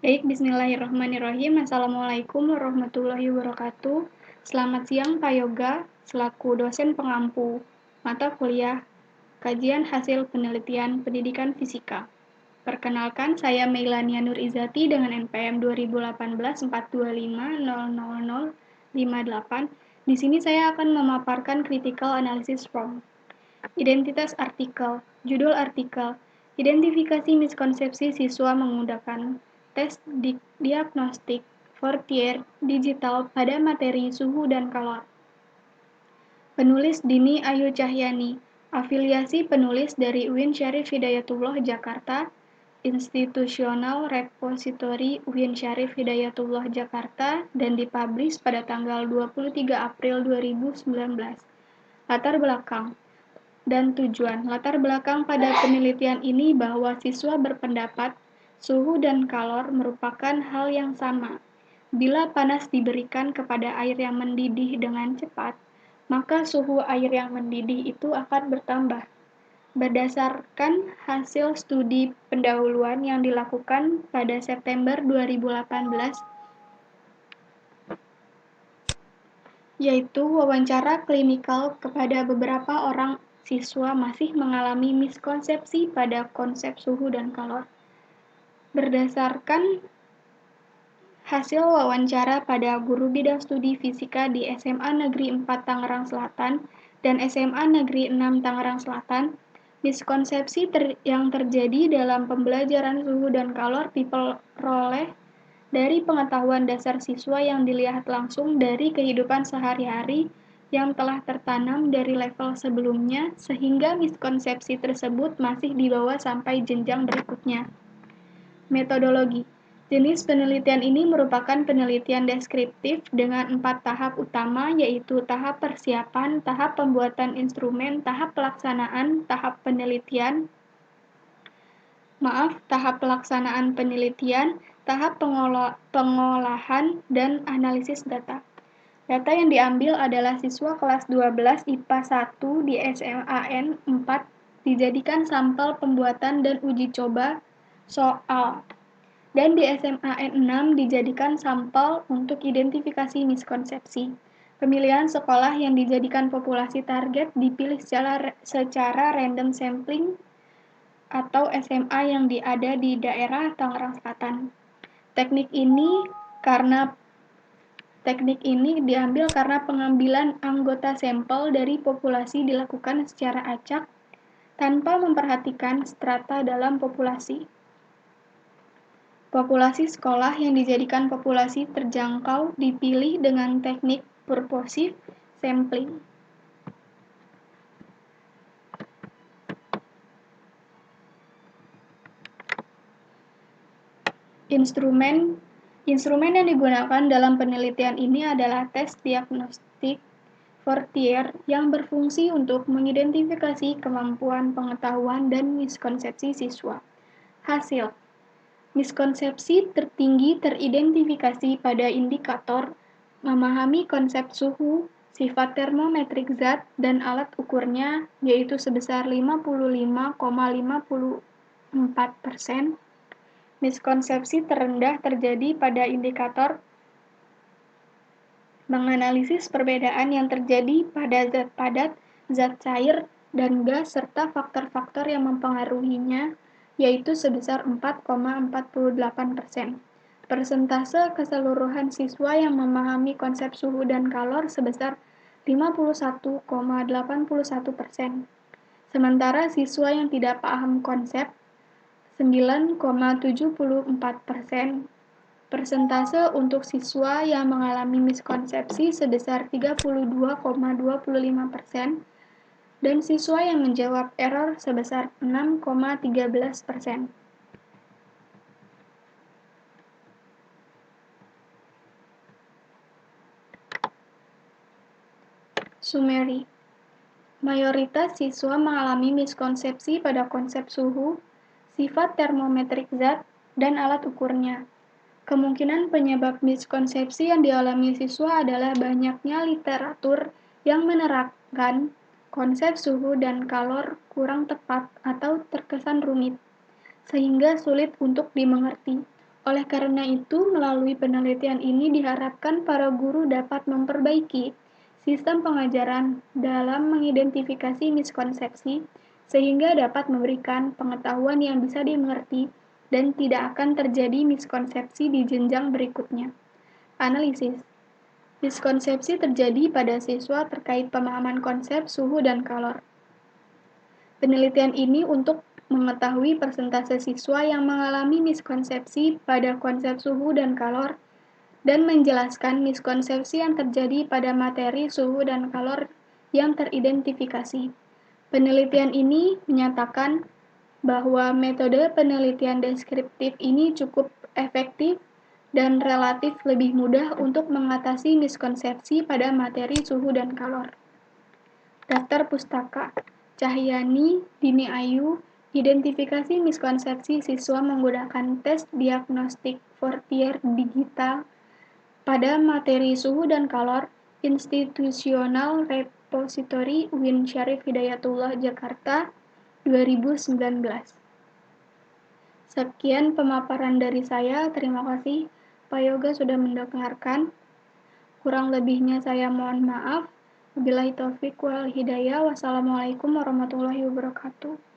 Baik, bismillahirrahmanirrahim. Assalamualaikum warahmatullahi wabarakatuh. Selamat siang Pak Yoga, selaku dosen pengampu mata kuliah Kajian Hasil Penelitian Pendidikan Fisika. Perkenalkan, saya Meilania Nur Izati dengan NPM 2018-425-00058. Di sini saya akan memaparkan critical analysis form. Identitas artikel, judul artikel, identifikasi miskonsepsi siswa menggunakan tes diagnostik Fortier digital pada materi suhu dan kalor. Penulis Dini Ayu Cahyani, afiliasi penulis dari UIN Syarif Hidayatullah Jakarta, Institutional Repository UIN Syarif Hidayatullah Jakarta, dan dipublish pada tanggal 23 April 2019. Latar belakang dan tujuan. Latar belakang pada penelitian ini bahwa siswa berpendapat suhu dan kalor merupakan hal yang sama. Bila panas diberikan kepada air yang mendidih dengan cepat, maka suhu air yang mendidih itu akan bertambah. Berdasarkan hasil studi pendahuluan yang dilakukan pada September 2018, yaitu wawancara klinikal kepada beberapa orang siswa masih mengalami miskonsepsi pada konsep suhu dan kalor. Berdasarkan hasil wawancara pada guru bidang studi fisika di SMA Negeri 4 Tangerang Selatan dan SMA Negeri 6 Tangerang Selatan, miskonsepsi yang terjadi dalam pembelajaran suhu dan kalor diperoleh dari pengetahuan dasar siswa yang dilihat langsung dari kehidupan sehari-hari yang telah tertanam dari level sebelumnya, sehingga miskonsepsi tersebut masih dibawa sampai jenjang berikutnya. Metodologi. Jenis penelitian ini merupakan penelitian deskriptif dengan 4 tahap utama, yaitu tahap persiapan, tahap pembuatan instrumen, tahap pelaksanaan, tahap penelitian, tahap pengolahan, dan analisis data. Data yang diambil adalah siswa kelas 12 IPA 1 di SMAN 4 dijadikan sampel pembuatan dan uji coba soal. Dan di SMAN 6 dijadikan sampel untuk identifikasi miskonsepsi. Pemilihan sekolah yang dijadikan populasi target dipilih secara random sampling atau SMA yang ada di daerah Tangerang Selatan. Teknik ini diambil karena pengambilan anggota sampel dari populasi dilakukan secara acak tanpa memperhatikan strata dalam populasi. Populasi sekolah yang dijadikan populasi terjangkau dipilih dengan teknik purposive sampling. Instrumen yang digunakan dalam penelitian ini adalah tes diagnostik Fortier yang berfungsi untuk mengidentifikasi kemampuan pengetahuan dan miskonsepsi siswa. Hasil miskonsepsi tertinggi teridentifikasi pada indikator memahami konsep suhu, sifat termometrik zat, dan alat ukurnya, yaitu sebesar 55,54%. Miskonsepsi terendah terjadi pada indikator menganalisis perbedaan yang terjadi pada zat padat, zat cair, dan gas serta faktor-faktor yang mempengaruhinya, yaitu sebesar 4,48%. Persentase keseluruhan siswa yang memahami konsep suhu dan kalor sebesar 51,81%. Sementara siswa yang tidak paham konsep 9,74%. Persentase untuk siswa yang mengalami miskonsepsi sebesar 32,25% dan siswa yang menjawab error sebesar 6,13%. Summary. Mayoritas siswa mengalami miskonsepsi pada konsep suhu, sifat termometrik zat, dan alat ukurnya. Kemungkinan penyebab miskonsepsi yang dialami siswa adalah banyaknya literatur yang menerapkan konsep suhu dan kalor kurang tepat atau terkesan rumit, sehingga sulit untuk dimengerti. Oleh karena itu, melalui penelitian ini diharapkan para guru dapat memperbaiki sistem pengajaran dalam mengidentifikasi miskonsepsi sehingga dapat memberikan pengetahuan yang bisa dimengerti dan tidak akan terjadi miskonsepsi di jenjang berikutnya. Analisis. Miskonsepsi terjadi pada siswa terkait pemahaman konsep suhu dan kalor. Penelitian ini untuk mengetahui persentase siswa yang mengalami miskonsepsi pada konsep suhu dan kalor dan menjelaskan miskonsepsi yang terjadi pada materi suhu dan kalor yang teridentifikasi. Penelitian ini menyatakan bahwa metode penelitian deskriptif ini cukup efektif dan relatif lebih mudah untuk mengatasi miskonsepsi pada materi suhu dan kalor. Daftar Pustaka Cahyani, Dini Ayu, identifikasi miskonsepsi siswa menggunakan tes diagnostik Fortier digital pada materi suhu dan kalor, Institutional Repository UIN Syarif Hidayatullah Jakarta 2019. Sekian pemaparan dari saya, terima kasih Pak Yoga sudah mendengarkan. Kurang lebihnya saya mohon maaf. Wabillahi taufik wal hidayah. Wassalamualaikum warahmatullahi wabarakatuh.